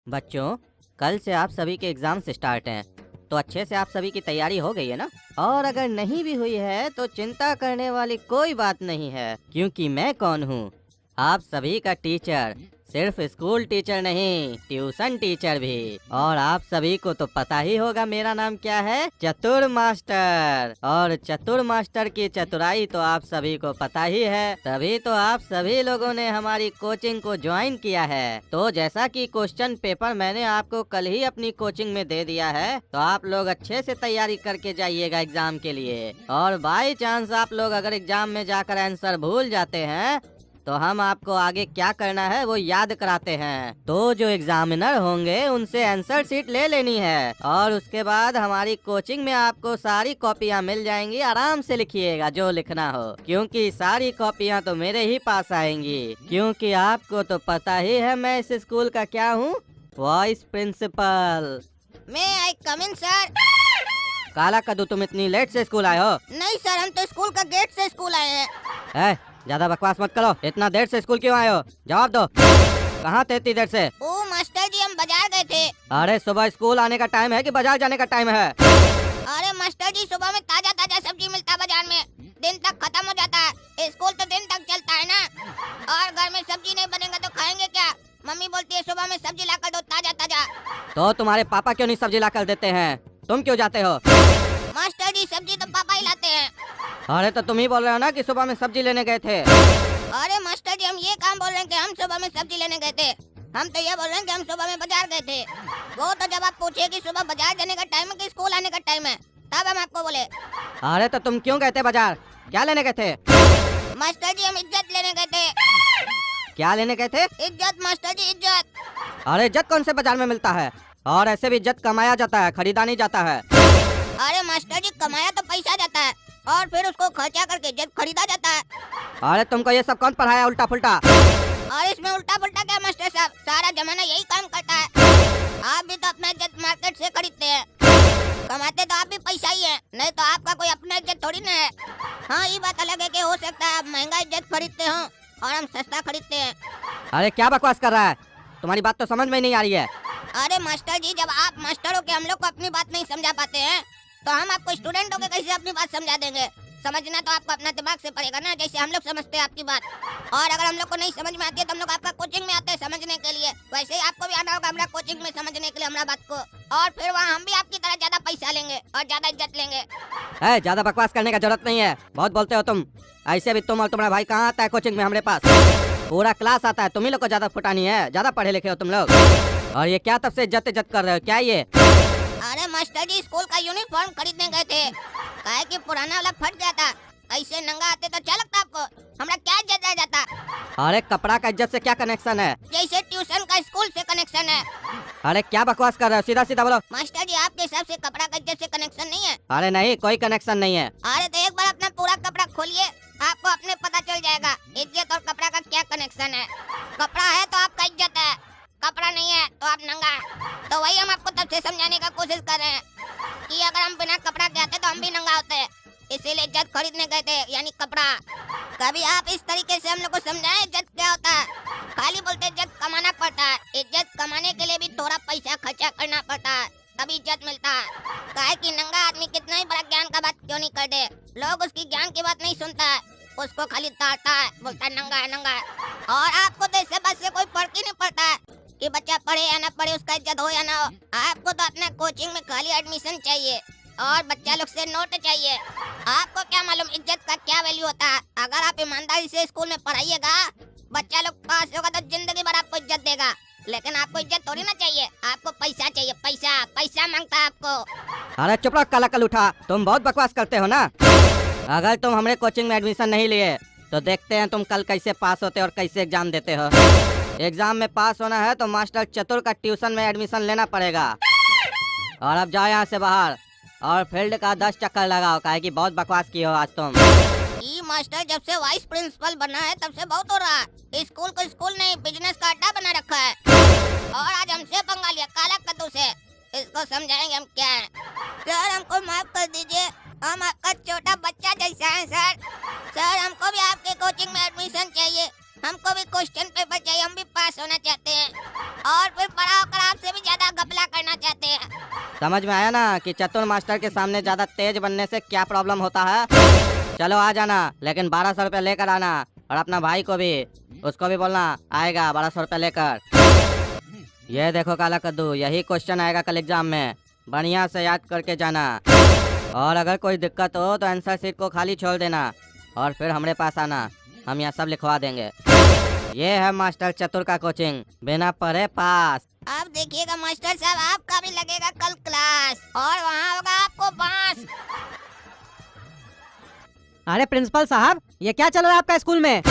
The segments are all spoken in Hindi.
बच्चों, कल से आप सभी के एग्जाम्स स्टार्ट हैं, तो अच्छे से आप सभी की तैयारी हो गई है ना? और अगर नहीं भी हुई है तो चिंता करने वाली कोई बात नहीं है, क्योंकि मैं कौन हूँ? आप सभी का टीचर। सिर्फ स्कूल टीचर नहीं, ट्यूशन टीचर भी। और आप सभी को तो पता ही होगा मेरा नाम क्या है, चतुर मास्टर। और चतुर मास्टर की चतुराई तो आप सभी को पता ही है, तभी तो आप सभी लोगों ने हमारी कोचिंग को ज्वाइन किया है। तो जैसा कि क्वेश्चन पेपर मैंने आपको कल ही अपनी कोचिंग में दे दिया है, तो आप लोग अच्छे से तैयारी करके जाइएगा एग्जाम के लिए। और बाई चांस आप लोग अगर एग्जाम में जाकर आंसर भूल जाते हैं तो हम आपको आगे क्या करना है वो याद कराते हैं। तो जो एग्जामिनर होंगे उनसे आंसर शीट ले लेनी है, और उसके बाद हमारी कोचिंग में आपको सारी कॉपियां मिल जाएंगी। आराम से लिखिएगा जो लिखना हो, क्योंकि सारी कॉपियां तो मेरे ही पास आएंगी। क्योंकि आपको तो पता ही है मैं इस स्कूल का क्या हूँ, वाइस प्रिंसिपल। मैं आई कम इन सर। काला कद्दू, तुम इतनी लेट से स्कूल आए हो? नहीं सर, हम तो स्कूल का गेट से स्कूल आए हैं। ज्यादा बकवास मत करो। इतना देर से स्कूल क्यों आए हो? जवाब दो। कहाँ थे इतनी देर से? ओ मास्टर जी, हम बाजार गए थे। अरे सुबह स्कूल आने का टाइम है कि बाजार जाने का टाइम है? अरे मास्टर जी, सुबह में ताजा ताजा सब्जी मिलता है बाजार में, दिन तक खत्म हो जाता है। स्कूल तो दिन तक चलता है ना, और घर में सब्जी नहीं बनेगा तो खाएंगे क्या? मम्मी बोलती है सुबह में सब्जी ला कर दो ताजा ताजा। तो तुम्हारे पापा क्यों नहीं सब्जी ला कर देते हैं? तुम क्यों जाते हो? मास्टर जी, सब्जी तो पापा ही लाते हैं। अरे तो तुम ही बोल रहे हो ना कि सुबह में सब्जी लेने गए थे। अरे मास्टर जी, हम ये काम बोल रहे हैं कि हम सुबह में सब्जी लेने गए थे। हम तो ये बोल रहे हैं कि हम सुबह में बाजार गए थे। वो तो जब आप पूछे कि सुबह बाजार जाने का टाइम है कि स्कूल आने का टाइम है, तब हम आपको बोले। अरे तो तुम क्यों गए थे बाजार? क्या लेने गए थे? मास्टर जी, हम इज्जत लेने गए थे। क्या लेने गए थे? इज्जत मास्टर जी, इज्जत। अरे इज्जत कौन से बाजार में मिलता है? और ऐसे भी इज्जत कमाया जाता है, खरीदा नहीं जाता है। अरे मास्टर जी, कमाया तो पैसा जाता है और फिर उसको खर्चा करके इज्जत खरीदा जाता है। अरे तुमको ये सब कौन पढ़ाया उल्टा पुल्टा? और इसमें उल्टा पुल्टा क्या मास्टर साहब, सारा जमाना यही काम करता है। आप भी तो अपना इज्जत मार्केट से खरीदते हैं, कमाते तो आप भी पैसा ही है, नहीं तो आपका कोई अपना इज्जत थोड़ी ना है। हाँ, ये बात अलग है कि हो सकता है आप महंगा इज्जत खरीदते हो और हम सस्ता खरीदते हैं। अरे क्या बकवास कर रहा है? तुम्हारी बात तो समझ में नहीं आ रही है। अरे मास्टर जी, जब आप मास्टर हो के हम लोग को अपनी बात नहीं समझा पाते हैं, तो हम आपको स्टूडेंट हो के कैसे अपनी बात समझा देंगे? समझना तो आपको अपना दिमाग से पड़ेगा ना, जैसे हम लोग समझते हैं आपकी बात। और अगर हम लोग को नहीं समझ में आती है तो हम लोग आपका कोचिंग में आते हैं समझने के लिए, वैसे ही आपको भी आना होगा हमारा कोचिंग में समझने के लिए हमारा बात को। और फिर वहाँ हम भी आपकी तरह ज्यादा पैसा लेंगे और ज्यादा इज्जत लेंगे। ज्यादा बकवास करने का जरूरत नहीं है, बहुत बोलते हो तुम। ऐसे भी तुम और तुम्हारा भाई कहाँ आता है कोचिंग में हमारे पास? पूरा क्लास आता है, तुम ही लोग को ज्यादा फुटानी है, ज्यादा पढ़े लिखे हो तुम लोग। और ये क्या तब से इज्जत इज्जत कर रहे हो, क्या ये? अरे मास्टर जी, स्कूल का यूनिफॉर्म खरीदने गए थे, काहे कि पुराना वाला फट गया था। ऐसे नंगा आते तो अच्छा लगता आपको? हमारा क्या इज्जत रह जाता? अरे कपड़ा का इज्जत से क्या कनेक्शन है? जैसे ट्यूशन का स्कूल से कनेक्शन है। अरे क्या बकवास कर रहे हो, सीधा सीधा बोलो। मास्टर जी, आपके हिसाब से कपड़ा का इज्जत से कनेक्शन नहीं है? अरे नहीं, कोई कनेक्शन नहीं है। अरे तो एक बार अपना पूरा कपड़ा खोलिए, आपको अपने पता चल जाएगा इज्जत और कपड़ा का क्या कनेक्शन है। कपड़ा है तो आपका इज्जत है, कपड़ा नहीं है तो आप नंगा है। तो वही हम आपको तब से समझाने का कोशिश कर रहे हैं कि अगर हम बिना कपड़ा के आते तो हम भी नंगा होते, इसीलिए इज्जत खरीदने गए थे, यानी कपड़ा। कभी आप इस तरीके से हम लोग को समझाएं इज्जत क्या होता है। खाली बोलते इज्जत कमाना पड़ता है, इज्जत कमाने के लिए भी थोड़ा पैसा खर्चा करना पड़ता है, तभी इज्जत मिलता है। काहे कि नंगा आदमी कितना ही बड़ा ज्ञान का बात क्यों नहीं कर दे, लोग उसकी ज्ञान की बात नहीं सुनता है, उसको खाली ताड़ता है, बोलता है नंगा है नंगा है। और आपको तो इससे बात से कोई फर्क ही नहीं पड़ता है कि बच्चा पढ़े या ना पढ़े, उसका इज्जत हो या ना हो। आपको तो अपना कोचिंग में खाली एडमिशन चाहिए और बच्चा लोग से नोट चाहिए। आपको क्या मालूम इज्जत का क्या वैल्यू होता है? अगर आप ईमानदारी से स्कूल में पढ़ाइएगा, बच्चा लोग पास होगा तो जिंदगी भर आपको इज्जत देगा। लेकिन आपको इज्जत थोड़ी ना चाहिए, आपको पैसा चाहिए, पैसा पैसा मांगता है आपको। अरे चुप रहो काला कल उठा, तुम बहुत बकवास करते हो ना। अगर तुम हमारे कोचिंग में एडमिशन नहीं लिए तो देखते हैं तुम कल कैसे पास होते और कैसे एग्जाम देते हो। एग्जाम में पास होना है तो मास्टर चतुर का ट्यूशन में एडमिशन लेना पड़ेगा। और अब जाओ यहाँ से बाहर और फील्ड का 10 चक्कर लगाओ, काहे कि बहुत बकवास की हो आज तुम। ये मास्टर जब से वाइस प्रिंसिपल बना है तब से बहुत हो रहा है। स्कूल को स्कूल नहीं, बिजनेस का अड्डा बना रखा है। और आज हमसे पंगा लिया काला कद्दू से। इसको समझाएंगे हम क्या है। सर, हमको माफ कर दीजिए, हम आपका छोटा बच्चा जैसा है सर। सर, हमको भी आपके कोचिंग में एडमिशन चाहिए, हमको भी क्वेश्चन पेपर चाहिए, हम भी पास होना चाहते हैं और फिर बड़ा होकर आपसे समझ में आया ना कि चतुर मास्टर के सामने ज्यादा तेज बनने से क्या प्रॉब्लम होता है। चलो आ जाना, लेकिन 1200 रुपये लेकर आना, और अपना भाई को भी, उसको भी बोलना आएगा 1200 रुपये लेकर। ये देखो काला कद्दू, यही क्वेश्चन आएगा कल एग्जाम में, बढ़िया से याद करके जाना। और अगर कोई दिक्कत हो तो आंसर शीट को खाली छोड़ देना और फिर हमारे पास आना, हम यहाँ सब लिखवा देंगे। ये है मास्टर चतुर का कोचिंग, बिना पढ़े पास। अब देखिएगा मास्टर साहब, आपका भी लगेगा कल क्लास और वहाँ होगा आपको बांस। अरे प्रिंसिपल साहब, ये क्या चल रहा है आपका स्कूल में?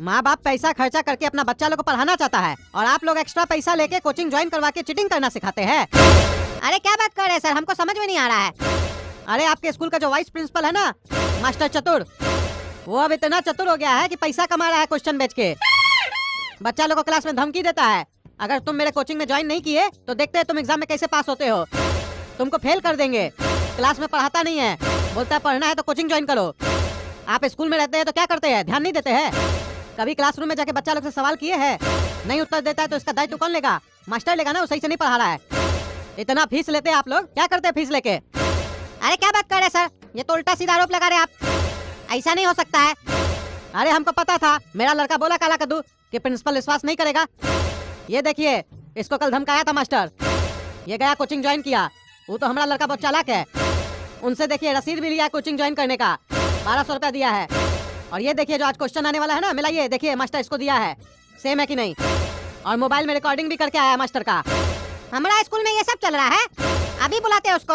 माँ बाप पैसा खर्चा करके अपना बच्चा लोग को पढ़ाना चाहता है और आप लोग एक्स्ट्रा पैसा लेके कोचिंग ज्वाइन करवा के चीटिंग करना सिखाते हैं। अरे क्या बात कर रहे हैं सर, हमको समझ में नहीं आ रहा है। अरे आपके स्कूल का जो वाइस प्रिंसिपल है ना, मास्टर चतुर, वो अब इतना चतुर हो गया है कि पैसा कमा रहा है क्वेश्चन बेच के। बच्चा लोग को क्लास में धमकी देता है, अगर तुम मेरे कोचिंग में ज्वाइन नहीं किए तो देखते हैं तुम एग्जाम में कैसे पास होते हो, तुमको फेल कर देंगे। क्लास में पढ़ाता नहीं है, बोलता है पढ़ना है तो कोचिंग ज्वाइन करो। आप स्कूल में रहते हैं तो क्या करते हैं, ध्यान नहीं देते हैं? कभी क्लासरूम में जाके बच्चा लोग से सवाल किए हैं? नहीं उत्तर देता है तो इसका दायित्व कौन लेगा? मास्टर लेगा ना, वो सही से नहीं पढ़ा रहा है। इतना फीस लेते हैं आप लोग, क्या करते हैं फीस लेके? अरे क्या बात कर रहे हैं सर, ये तो उल्टा सीधा आरोप लगा रहे हैं आप, ऐसा नहीं हो सकता है। अरे हमको पता था, मेरा लड़का बोला काला कद्दू कि प्रिंसिपल विश्वास नहीं करेगा। ये देखिए, इसको कल धमकाया था मास्टर, ये गया कोचिंग ज्वाइन किया। वो तो हमारा लड़का बहुत चालाक है, उनसे देखिए रसीद भी लिया कोचिंग ज्वाइन करने का, 1200 रुपया दिया है। और ये देखिए जो आज क्वेश्चन आने वाला है ना, मिलाइए देखिए मास्टर इसको दिया है, सेम है कि नहीं। और मोबाइल में रिकॉर्डिंग भी करके आया है मास्टर का। हमारा स्कूल में ये सब चल रहा है, अभी बुलाते हैं उसको।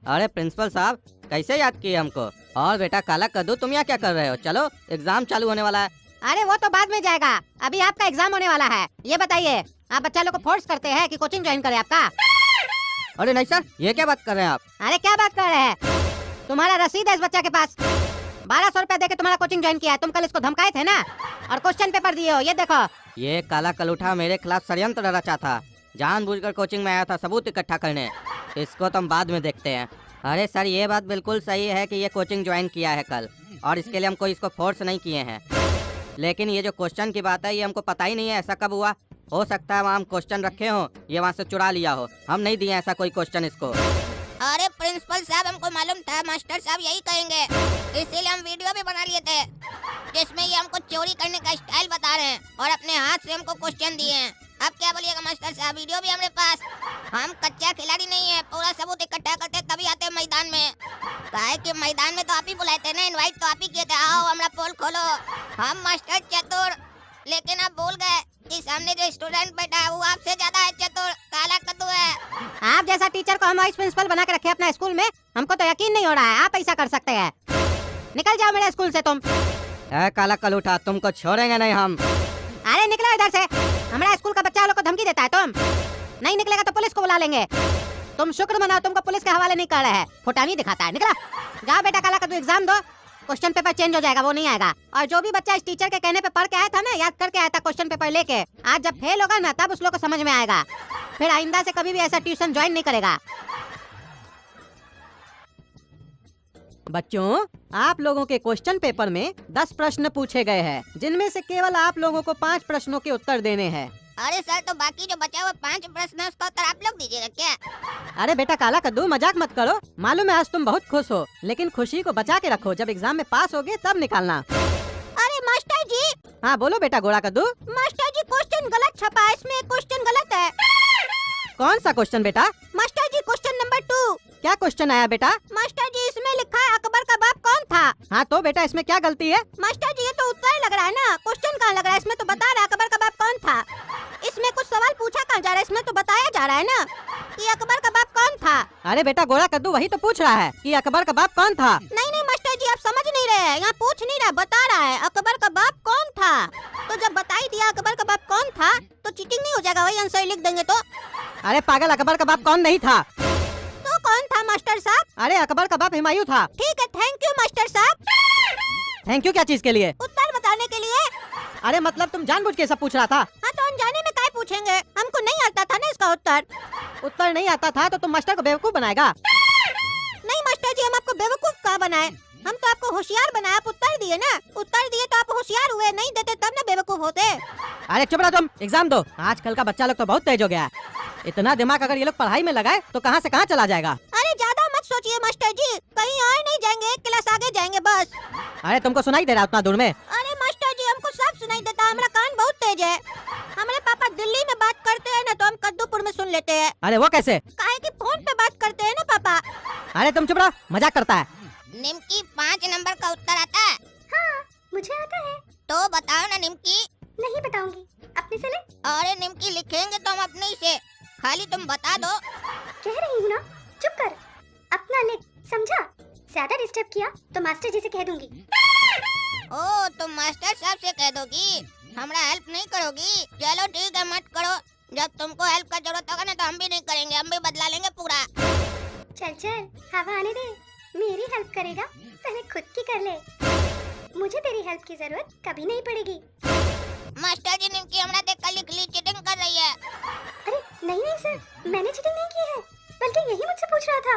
अरे प्रिंसिपल साहब, कैसे याद किए हमको? और बेटा काला कद्दू, तुम यहाँ क्या कर रहे हो? चलो एग्जाम चालू होने वाला है। अरे वो तो बाद में जाएगा, अभी आपका एग्जाम होने वाला है। ये बताइए, आप बच्चा लोग को फोर्स करते हैं कि कोचिंग ज्वाइन करे आपका? अरे नहीं सर, ये क्या बात कर रहे हैं आप? अरे क्या बात कर रहे हैं, तुम्हारा रसीद है इस बच्चा के पास, 1200 रुपया देके तुम्हारा कोचिंग ज्वाइन किया है। तुम कल इसको धमकाए थे ना, और क्वेश्चन पेपर दिए हो, ये देखो। ये काला कलूठा मेरे खिलाफ षड्यंत्र रचा था, जानबूझकर कोचिंग में आया था सबूत इकट्ठा करने। इसको तो हम बाद में देखते हैं। अरे सर, ये बात बिल्कुल सही है कि ये कोचिंग ज्वाइन किया है कल, और इसके लिए हम कोई इसको फोर्स नहीं किए हैं। लेकिन ये जो क्वेश्चन की बात है, ये हमको पता ही नहीं है ऐसा कब हुआ। हो सकता है वहाँ हम क्वेश्चन रखे हो, ये वहाँ से चुरा लिया हो, हम नहीं दिए ऐसा कोई क्वेश्चन इसको। अरे प्रिंसिपल साहब, हमको मालूम था मास्टर साहब यही कहेंगे, इसीलिए हम वीडियो भी बना लिए थे जिसमें ये हमको चोरी करने का स्टाइल बता रहे हैं और अपने हाथ से हमको क्वेश्चन दिए हैं। अब क्या बोलिएगा मास्टर साहब, वीडियो भी हमारे पास। हम कच्चा खिलाड़ी नहीं है, पूरा सबूत इकट्ठा करते तभी आते हैं मैदान में। काहे कि मैदान में तो आप ही बुलाए थे ना, इनवाइट तो आप ही किए थे, आओ हमारा पोल खोलो। हम मास्टर चतुर, लेकिन आप भूल गए कि सामने जो स्टूडेंट बैठा है वो आपसे ज्यादा है चतुर, काला कद्दू है। आप जैसा टीचर को हम वाइस प्रिंसिपल बना के रखे अपना स्कूल में, हमको तो यकीन नहीं हो रहा है आप ऐसा कर सकते हैं। निकल जाओ मेरे स्कूल से तुम। काला कलूठा, तुमको छोड़ेंगे नहीं हम। अरे निकलो इधर से, हमारा स्कूल का बच्चा लोग को धमकी देता है तुम। नहीं निकलेगा तो पुलिस को बुला लेंगे। तुम शुक्र मनाओ तुमको पुलिस के हवाले नहीं कर रहे हैं, फुटानी दिखाता है। निकला जाओ बेटा, काला कद्दू एग्जाम दो, क्वेश्चन पेपर चेंज हो जाएगा, वो नहीं आएगा। और जो भी बच्चा इस टीचर के कहने पे पढ़ के आया था ना, याद करके आया था क्वेश्चन पेपर लेके, आज जब फेल होगा ना तब उस लोग को समझ में आएगा, फिर आइंदा से कभी भी ऐसा ट्यूशन ज्वाइन नहीं करेगा। बच्चों, आप लोगों के क्वेश्चन पेपर में 10 प्रश्न पूछे गए हैं, जिनमें से केवल आप लोगों को 5 प्रश्नों के उत्तर देने हैं। अरे सर, तो बाकी जो बचा हुआ 5 प्रश्न है उसका उत्तर आप लोग दीजिएगा क्या? अरे बेटा काला कद्दू, मजाक मत करो। मालूम है आज तुम बहुत खुश हो, लेकिन खुशी को बचा के रखो, जब एग्जाम में पास होगे तब निकालना। अरे मास्टर जी। हाँ बोलो बेटा गोरा कद्दू। मास्टर जी, क्वेश्चन गलत छपा है, इसमें क्वेश्चन गलत है। कौन सा क्वेश्चन बेटा? मास्टर जी, क्वेश्चन नंबर 2। क्या क्वेश्चन आया बेटा? मास्टर जी, इसमें लिखा है अकबर का बाप कौन था? हाँ तो बेटा इसमें क्या गलती है? मास्टर जी, ये तो उत्तर लग रहा है ना, क्वेश्चन कहाँ लग रहा है? इसमें तो बता रहा है अकबर का बाप कौन था। इसमें कुछ सवाल पूछा कहाँ जा रहा है, इसमें तो बताया जा रहा है ना कि अकबर का बाप कौन था। अरे बेटा गोरा कद्दू वही तो पूछ रहा है कि अकबर का बाप कौन था। नहीं नहीं मास्टर जी, आप समझ नहीं रहे हैं, यहाँ पूछ नहीं रहा, बता रहा है अकबर का बाप कौन था। तो जब बता ही दिया अकबर का बाप कौन था तो चीटिंग नहीं हो जाएगा? वही आंसर लिख देंगे तो। अरे पागल, अकबर का बाप कौन नहीं था। तो कौन था मास्टर साहब? अरे अकबर का बाप हुमायूं था। ठीक है, थैंक यू मास्टर साहब। थैंक यू क्या चीज के लिए? उत्तर बताने के लिए। अरे मतलब तुम जानबूझ के सब पूछ रहा था? हाँ तो अनजाने में काहे पूछेंगे, हमको नहीं आता था ना इसका उत्तर। उत्तर नहीं आता था तो तुम मास्टर को बेवकूफ बनाएगा? नहीं मास्टर जी, हम आपको बेवकूफ कहाँ बनाए, हम तो आपको होशियार बनाए। आप उत्तर दिए ना, उत्तर दिए तो आप होशियार हुए, नहीं देते तब ना बेवकूफ होते। अरे चुप रहो तुम, एग्जाम दो। आजकल का बच्चा लोग तो बहुत तेज हो गया है। इतना दिमाग अगर ये लोग पढ़ाई में लगाए तो कहाँ से कहाँ चला जाएगा। अरे ज्यादा मत सोचिए मास्टर जी, कहीं और नहीं जाएंगे, एक क्लास आगे जाएंगे बस। अरे तुमको सुनाई दे रहा उतना दूर में? अरे मास्टर जी हमको सब सुनाई देता है, हमारा कान बहुत तेज है। हमारे पापा दिल्ली में बात करते हैं ना तो हम कद्दूपुर में सुन लेते हैं। अरे वो कैसे? काहे कि फोन पे बात करते हैं ना पापा। अरे तुम चुप रहो, मजाक करता है। निमकी 5 नंबर का उत्तर आता है? हाँ मुझे आता है। तो बताओ ना निमकी। नहीं बताऊंगी, अपने से ले। अरे निमकी लिखेंगे तो हम अपने ही से, खाली तुम बता दो। कह रही हूँ ना, चुप कर, अपना लिख, समझा? ज्यादा डिस्टर्ब किया तो मास्टर जी से कह दूंगी। ओ तुम मास्टर साहब से कह दोगी, हमरा हेल्प नहीं करोगी? चलो ठीक है मत करो, जब तुमको हेल्प का जरूरत होगा ना तो हम भी नहीं करेंगे, हम भी बदला लेंगे पूरा। चल चल हवा आने दे, मेरी हेल्प करेगा पहले खुद की कर ले, मुझे तेरी हेल्प की जरूरत कभी नहीं पड़ेगी। मास्टर जी निमकी हमरा देख कर लिख ली, चीटिंग कर रही है। अरे नहीं नहीं सर, मैंने चीटिंग नहीं की है, बल्कि यही मुझसे पूछ रहा था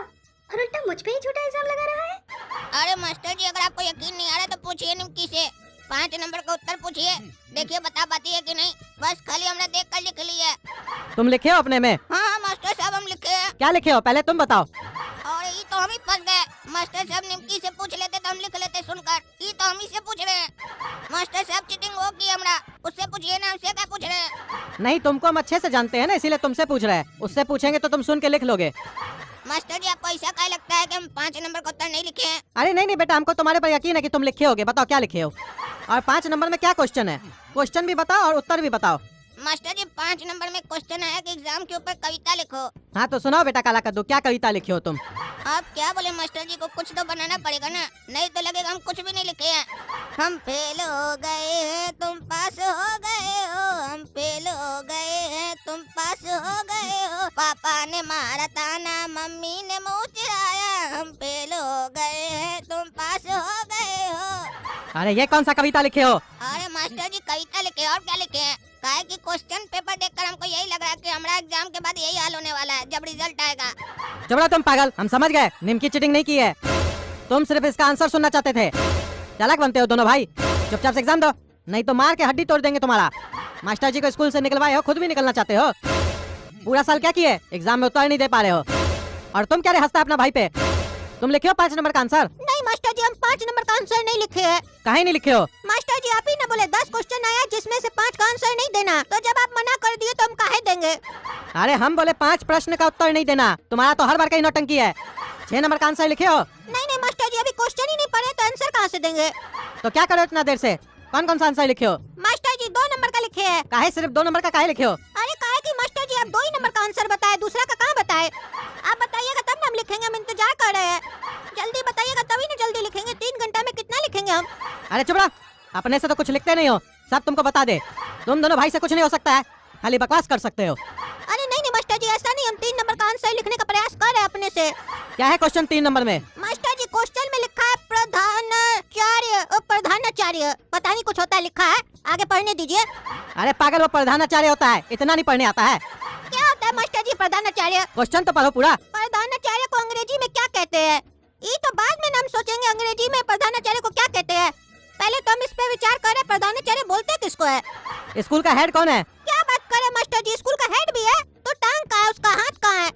और उल्टा मुझ पे ही झूठा इल्जाम लगा रहा है। अरे मास्टर जी अगर आपको यकीन नहीं आ रहा तो पूछिए निमकी से, 5 नंबर का उत्तर पूछिए, देखिए बता पाती है कि नहीं। बस खाली हमने देख कर लिख ली है। तुम लिखे हो अपने में? हाँ मास्टर साहब हम लिखे हैं। क्या लिखे हो पहले तुम बताओ। और ये तो हम ही फंस गए, मास्टर साहब निमकी से पूछ लेते तो हम लिख लेते सुनकर, ये तो हम ही से पूछ रहे हैं। मास्टर साहब चीटिंग हो की हमरा, उससे पूछिए ना, हमसे क्या पूछ रहे हैं? नहीं, तुमको हम अच्छे से जानते हैं ना, इसीलिए तुमसे पूछ रहे हैं। उससे पूछेंगे तो तुम सुन के लिख लोगे। मास्टर जी आपको ऐसा क्या लगता है कि हम 5 नंबर का उत्तर नहीं लिखे हैं? अरे नहीं नहीं बेटा, हमको तुम्हारे पर यकीन है कि तुम लिखे होगे। बताओ क्या लिखे हो, और 5 नंबर में क्या क्वेश्चन है? क्वेश्चन भी बताओ और उत्तर भी बताओ। मास्टर जी 5 नंबर में क्वेश्चन है कि एग्जाम के ऊपर कविता लिखो। हाँ तो सुनाओ बेटा काला कद्दू, क्या कविता लिखे हो तुम? आप क्या बोले मास्टर जी को, कुछ तो बनाना पड़ेगा ना, नहीं तो लगेगा हम कुछ भी नहीं लिखे हैं। हम फेल हो गए हैं तुम पास हो गए हो, हम फेल हो गए हैं तुम पास हो गए हो, पापा ने मारा ताना मम्मी ने मुँह चिढ़ाया, हम फेल हो गए हैं तुम पास हो गए हो। अरे ये कौन सा कविता लिखे हो? अरे मास्टर जी कविता लिखे और क्या लिखे हैं? काहे कि क्वेश्चन पेपर देखकर हमको यही लग रहा है कि हमारा एग्जाम के बाद यही हाल होने वाला है जब रिजल्ट आएगा। चुप रहो तुम पागल, हम समझ गए निमकी चीटिंग नहीं की है, तुम सिर्फ इसका आंसर सुनना चाहते थे। चालाक बनते हो दोनों भाई, चुपचाप से एग्जाम दो, नहीं तो मार के हड्डी तोड़ देंगे तुम्हारा। मास्टर जी को स्कूल से निकलवाए हो, खुद भी निकलना चाहते हो। पूरा साल क्या किए, एग्जाम में उत्तर नहीं दे पा रहे हो, और तुम क्या हंसता अपना भाई पे? तुम लिखे हो 5 नंबर का आंसर? नहीं मास्टर जी हम 5 नंबर का आंसर नहीं लिखे है। काहे नहीं लिखे हो? मास्टर जी आप ही ना बोले 10 क्वेश्चन आया जिसमें से 5 का आंसर नहीं देना, तो जब आप मना कर दिए तो हम काहे देंगे? अरे हम बोले 5 प्रश्न का उत्तर नहीं देना, तुम्हारा तो हर बार का ही नौटंकी है। 6 नंबर का आंसर लिखे हो? नहीं नहीं मास्टर जी अभी क्वेश्चन ही नहीं पढ़े तो आंसर कहाँ से देंगे? तो क्या करो इतना देर से? कौन कौन सा आंसर लिखे हो? मास्टर जी 2 नंबर का लिखे है। काहे सिर्फ 2 नंबर का काहे लिखे हो? अरे काहे कि मास्टर जी आप 2 ही नंबर का आंसर बताए, दूसरा का कहाँ बताए? आप बताइएगा तब ना हम लिखेंगे, हम इंतजार कर रहे हैं। जल्दी बताइएगा तभी ना जल्दी लिखेंगे, 3 घंटा में कितना लिखेंगे हम? अरे चुप रहो, अपने से तो कुछ लिखते नहीं हो, सब तुमको बता दे। तुम दोनों भाई से कुछ नहीं हो सकता है, खाली बकवास कर सकते हो। अरे नहीं नहीं मास्टर जी ऐसा नहीं, हम 3 नंबर का आंसर लिखने का प्रयास कर रहे हैं अपने से। क्या है क्वेश्चन 3 नंबर में? मास्टर जी क्वेश्चन में लिखा है प्रधानाचार्य, पता नहीं कुछ होता है लिखा है, आगे पढ़ने दीजिए। अरे पागल, वो प्रधानाचार्य होता है, इतना नहीं पढ़ने आता है। क्या होता है मास्टर जी प्रधानाचार्य? क्वेश्चन तो पढ़ो पूरा। प्रधानाचार्य को अंग्रेजी में क्या कहते हैं? ये तो बाद में हम सोचेंगे अंग्रेजी में प्रधानाचार्य को क्या कहते हैं, पहले तो हम इस पे विचार करें। प्रधानाचार्य बोलते किसको है? स्कूल का हेड कौन है? क्या बात करे मास्टर जी, स्कूल का हेड भी है तो टांग कहाँ है, उसका हाथ कहाँ है?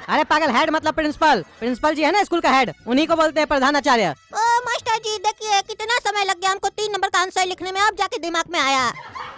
अरे पागल, हेड मतलब प्रिंसिपल, प्रिंसिपल जी है ना स्कूल का हेड, उन्हीं को बोलते हैं प्रधानाचार्य। ओ मास्टर जी देखिए कितना समय लग गया हमको 3 नंबर का आंसर लिखने में, अब जाके दिमाग में आया।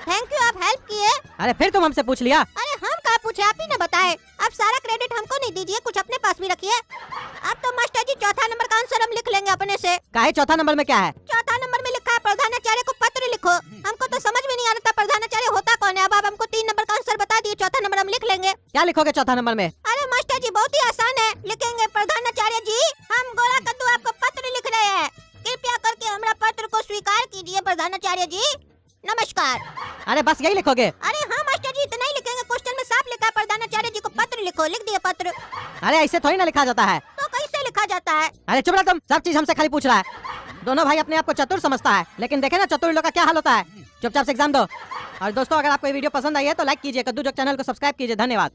थैंक यू, आप हेल्प किए। अरे फिर तुम हमसे पूछ लिया। अरे हम कहाँ पूछे, आप ही ने बताए। अब सारा क्रेडिट हमको नहीं दीजिए, कुछ अपने पास भी रखिए। अब तो मास्टर जी 4था नंबर का आंसर हम लिख लेंगे अपने से। काहे 4था नंबर में क्या है? 4था नंबर में लिखा है प्रधानाचार्य को पत्र लिखो। हमको तो समझ में नहीं आ रहा था प्रधानाचार्य होता कौन है, अब आप हमको 3 नंबर का आंसर बता दिए, 4था नंबर हम लिख लेंगे। क्या लिखोगे 4था नंबर में? अरे मास्टर जी बहुत ही आसान है, लिखेंगे प्रधानाचार्य जी हम गोरा कद्दू आपको पत्र लिख रहे हैं, कृपया करके हमारा पत्र को स्वीकार कीजिए प्रधानाचार्य जी, नमस्कार। अरे बस यही लिखोगे? अरे हाँ मास्टर जी इतना ही लिखेंगे, क्वेश्चन में साफ लिखा है प्रधानाचार्य जी को पत्र लिखो, लिख दिया पत्र। अरे ऐसे थोड़ी ना लिखा जाता है। तो कैसे लिखा जाता है? अरे चुप रहो तुम, सब चीज हमसे खाली पूछ रहा है। दोनों भाई अपने आप को चतुर समझता है, लेकिन देखे ना चतुर लोग का क्या हाल होता है। चुपचाप से एग्जाम दो। और दोस्तों अगर आपको ये वीडियो पसंद आई है तो लाइक कीजिए, कद्दू जोक चैनल को सब्सक्राइब कीजिए। धन्यवाद।